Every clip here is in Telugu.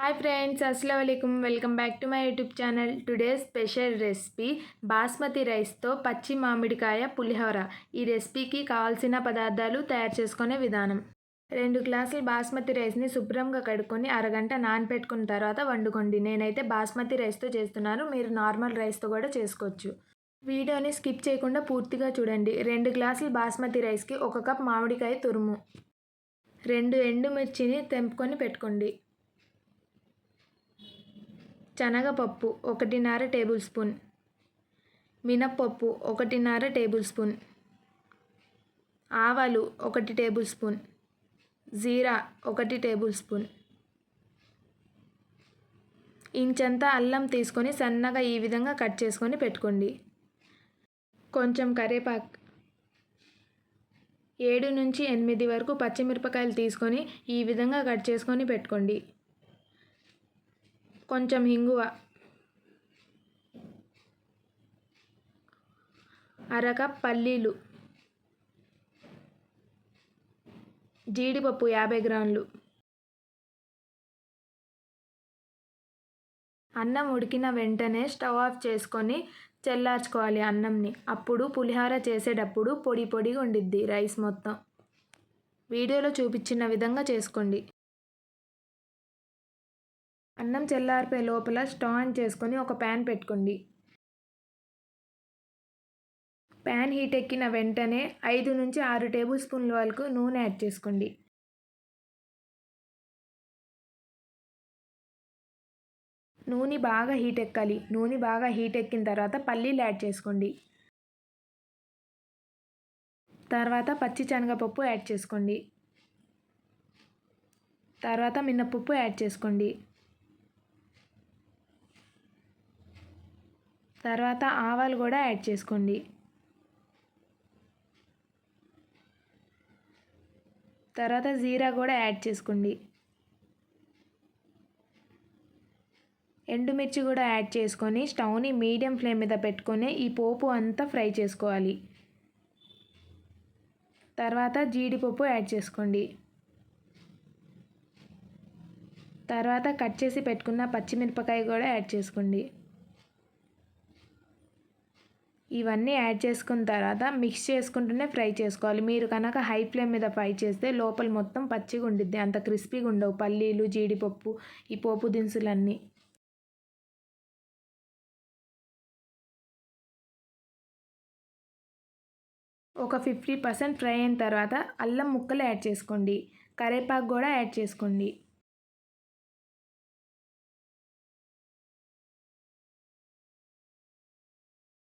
హాయ్ ఫ్రెండ్స్, అస్సలాము అలైకుమ్. Welcome back to my YouTube channel. Today special recipe basmati రైస్తో పచ్చి మామిడికాయ పులిహోర. ఈ రెసిపీకి కావాల్సిన పదార్థాలు తయారు చేసుకునే విధానం. 2 గ్లాసులు బాస్మతి రైస్ని శుభ్రంగా కడుక్కొని అరగంట నానబెట్టుకున్న తర్వాత వండుకోండి. నేనైతే బాస్మతి రైస్తో చేస్తున్నాను, మీరు నార్మల్ రైస్తో కూడా చేసుకోవచ్చు. వీడియోని స్కిప్ చేయకుండా పూర్తిగా చూడండి. 2 గ్లాసులు బాస్మతి రైస్కి 1 కప్ మామిడికాయ తురుము, 2 ఎండుమిర్చిని తెంపుకొని పెట్టుకోండి. శనగపప్పు 1.5 టేబుల్ స్పూన్, మినప్పప్పు 1.5 టేబుల్ స్పూన్, ఆవాలు 1 టేబుల్ స్పూన్, జీరా 1 టేబుల్ స్పూన్, ఇంచంత అల్లం తీసుకొని సన్నగా ఈ విధంగా కట్ చేసుకొని పెట్టుకోండి. కొంచెం కరివేపాకు, 7 నుంచి 8 వరకు పచ్చిమిరపకాయలు తీసుకొని ఈ విధంగా కట్ చేసుకొని పెట్టుకోండి. కొంచెం ఇంగువ, అరకప్ పల్లీలు, జీడిపప్పు 50 గ్రాములు. అన్నం ఉడికిన వెంటనే స్టవ్ ఆఫ్ చేసుకొని చల్లార్చుకోవాలి అన్నంని. అప్పుడు పులిహోర చేసేటప్పుడు పొడి పొడిగా ఉండిద్ది రైస్ మొత్తం. వీడియోలో చూపించిన విధంగా చేసుకోండి. అన్నం చల్లారిపోయే లోపల స్టవ్ ఆన్ చేసుకొని ఒక ప్యాన్ పెట్టుకోండి. ప్యాన్ హీట్ ఎక్కిన వెంటనే 5 నుంచి 6 టేబుల్ స్పూన్ల వరకు నూనె యాడ్ చేసుకోండి. నూనె బాగా హీట్ ఎక్కాలి. నూనె బాగా హీట్ ఎక్కిన తర్వాత పల్లీలు యాడ్ చేసుకోండి. తర్వాత పచ్చి శనగపప్పు యాడ్ చేసుకోండి. తర్వాత మినప్పప్పు యాడ్ చేసుకోండి. తర్వాత ఆవాలు కూడా యాడ్ చేసుకోండి. తర్వాత జీరా కూడా యాడ్ చేసుకోండి. ఎండుమిర్చి కూడా యాడ్ చేసుకొని స్టవ్ని మీడియం ఫ్లేమ్ మీద పెట్టుకొని ఈ పోపు అంతా ఫ్రై చేసుకోవాలి. తర్వాత జీడిపప్పు యాడ్ చేసుకోండి. తర్వాత కట్ చేసి పెట్టుకున్న పచ్చిమిరపకాయ కూడా యాడ్ చేసుకోండి. ఇవన్నీ యాడ్ చేసుకున్న తర్వాత మిక్స్ చేసుకుంటూనే ఫ్రై చేసుకోవాలి. మీరు కనుక హై ఫ్లేమ్ మీద ఫ్రై చేస్తే లోపల మొత్తం పచ్చిగా ఉండిద్ది, అంత క్రిస్పీగా ఉండవు పల్లీలు, జీడిపప్పు, ఈ పోపు దినుసులన్నీ. ఒక 50% ఫ్రై అయిన తర్వాత అల్లం ముక్కలు యాడ్ చేసుకోండి. కరివేపాకు కూడా యాడ్ చేసుకోండి.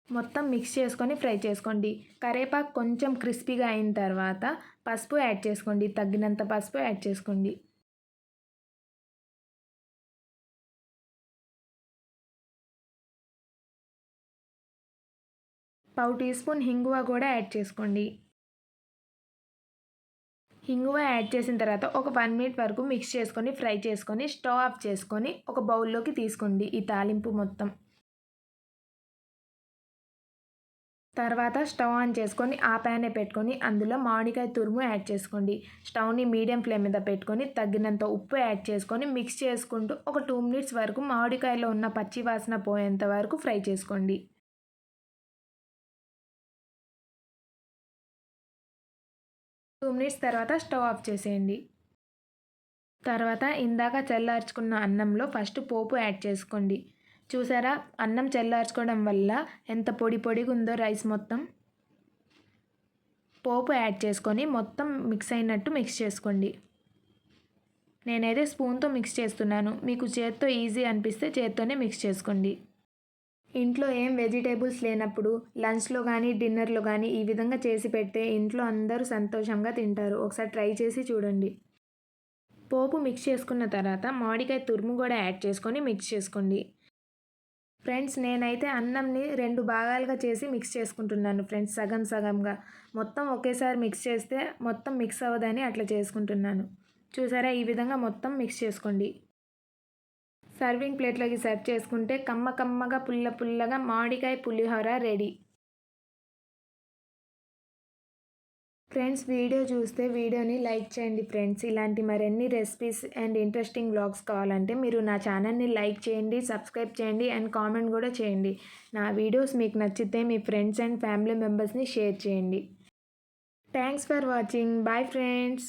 మొత్తం మిక్స్ చేసుకొని ఫ్రై చేసుకోండి. కరివేపాకు కొంచెం క్రిస్పీగా అయిన తర్వాత పసుపు యాడ్ చేసుకోండి. తగినంత పసుపు యాడ్ చేసుకోండి. పావు టీ స్పూన్ ఇంగువ కూడా యాడ్ చేసుకోండి. ఇంగువ యాడ్ చేసిన తర్వాత ఒక 1 మినిట్ వరకు మిక్స్ చేసుకొని ఫ్రై చేసుకొని స్టవ్ ఆఫ్ చేసుకొని ఒక బౌల్లోకి తీసుకోండి ఈ తాలింపు మొత్తం. తర్వాత స్టవ్ ఆన్ చేసుకొని ఆ ప్యానే పెట్టుకొని అందులో మామిడికాయ తురుము యాడ్ చేసుకోండి. స్టవ్ని మీడియం ఫ్లేమ్ మీద పెట్టుకొని తగినంత ఉప్పు యాడ్ చేసుకొని మిక్స్ చేసుకుంటూ ఒక 2 మినిట్స్ వరకు మామిడికాయలో ఉన్న పచ్చి వాసన పోయేంత వరకు ఫ్రై చేసుకోండి. 2 మినిట్స్ తర్వాత స్టవ్ ఆఫ్ చేసేయండి. తర్వాత ఇందాక చల్లార్చుకున్న అన్నంలో ఫస్ట్ పోపు యాడ్ చేసుకోండి. చూసారా, అన్నం చల్లార్చుకోవడం వల్ల ఎంత పొడి పొడిగా ఉందో రైస్ మొత్తం. పోపు యాడ్ చేసుకొని మొత్తం మిక్స్ అయినట్టు మిక్స్ చేసుకోండి. నేనైతే స్పూన్తో మిక్స్ చేస్తున్నాను, మీకు చేత్తో ఈజీ అనిపిస్తే చేత్తోనే మిక్స్ చేసుకోండి. ఇంట్లో ఏం వెజిటేబుల్స్ లేనప్పుడు లంచ్లో కానీ డిన్నర్లో కానీ ఈ విధంగా చేసి పెడితే ఇంట్లో అందరూ సంతోషంగా తింటారు. ఒకసారి ట్రై చేసి చూడండి. పోపు మిక్స్ చేసుకున్న తర్వాత మామిడికాయ తురుము కూడా యాడ్ చేసుకొని మిక్స్ చేసుకోండి. ఫ్రెండ్స్, నేనైతే అన్నంని 2 భాగాలుగా చేసి మిక్స్ చేసుకుంటున్నాను ఫ్రెండ్స్, సగం సగంగా. మొత్తం ఒకేసారి మిక్స్ చేస్తే మొత్తం మిక్స్ అవ్వదని అట్లా చేసుకుంటున్నాను. చూసారా, ఈ విధంగా మొత్తం మిక్స్ చేసుకోండి. సర్వింగ్ ప్లేట్లోకి సర్వ్ చేసుకుంటే కమ్మ కమ్మగా పుల్ల పుల్లగా మామిడికాయ పులిహోర రెడీ. ఫ్రెండ్స్, వీడియో చూస్తే వీడియోని లైక్ చేయండి ఫ్రెండ్స్. ఇలాంటి మరిన్ని రెసిపీస్ అండ్ ఇంట్రెస్టింగ్ వ్లాగ్స్ కావాలంటే మీరు నా ఛానల్ని లైక్ చేయండి, సబ్స్క్రైబ్ చేయండి అండ్ కామెంట్ కూడా చేయండి. నా వీడియోస్ మీకు నచ్చితే మీ ఫ్రెండ్స్ అండ్ ఫ్యామిలీ మెంబర్స్ని షేర్ చేయండి. Thanks for watching. Bye friends.